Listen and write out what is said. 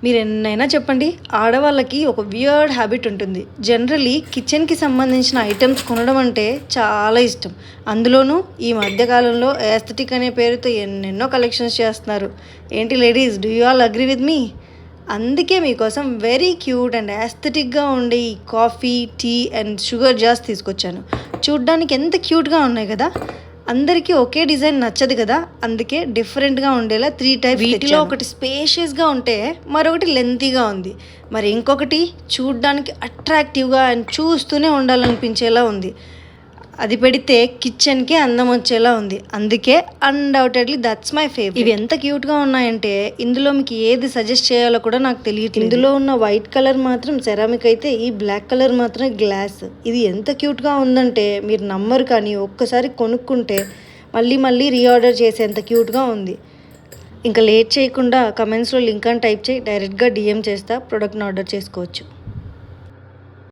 మీరు ఎన్నైనా చెప్పండి, ఆడవాళ్ళకి ఒక వియర్డ్ హ్యాబిట్ ఉంటుంది. జనరల్లీ కిచెన్‌కి సంబంధించిన ఐటెమ్స్ కొనడం అంటే చాలా ఇష్టం. అందులోనూ ఈ మధ్య కాలంలో ఏస్థెటిక్ అనే పేరుతో ఎన్నెన్నో కలెక్షన్స్ చేస్తున్నారు. ఏంటి ladies, do you all agree with me? అందుకే మీకోసం వెరీ క్యూట్ అండ్ ఏస్థెటిక్‌గా ఉండే ఈ coffee, tea and sugar jars తీసుకొచ్చాను. చూడ్డానికి ఎంత క్యూట్‌గా ఉన్నాయి కదా! అందరికీ ఒకే డిజైన్ నచ్చదు కదా, అందుకే డిఫరెంట్గా ఉండేలా 3 టైప్స్. వీటిలో ఒకటి స్పేషియస్గా ఉంటే మరొకటి లెంతీగా ఉంది, మరి ఇంకొకటి చూడ్డానికి అట్రాక్టివ్గా అండ్ చూస్తూనే ఉండాలనిపించేలా ఉంది. అది పెడితే కిచెన్కి అందం వచ్చేలా ఉంది. అందుకే అన్డౌటెడ్లీ దట్స్ మై ఫేవరెట్. ఇవి ఎంత క్యూట్గా ఉన్నాయంటే ఇందులో మీకు ఏది సజెస్ట్ చేయాలో కూడా నాకు తెలియట్లేదు. ఇందులో ఉన్న వైట్ కలర్ మాత్రం సెరామిక్ అయితే ఈ బ్లాక్ కలర్ మాత్రం గ్లాస్. ఇది ఎంత క్యూట్గా ఉందంటే మీరు నమ్మరు, కానీ ఒక్కసారి కొనుక్కుంటే మళ్ళీ మళ్ళీ రీఆర్డర్ చేసేంత క్యూట్గా ఉంది. ఇంకా లేట్ చేయకుండా కమెంట్స్లో లింక్ అని టైప్ చేయి, డైరెక్ట్గా డిఎం చేస్తా, ప్రోడక్ట్ని ఆర్డర్ చేసుకోవచ్చు.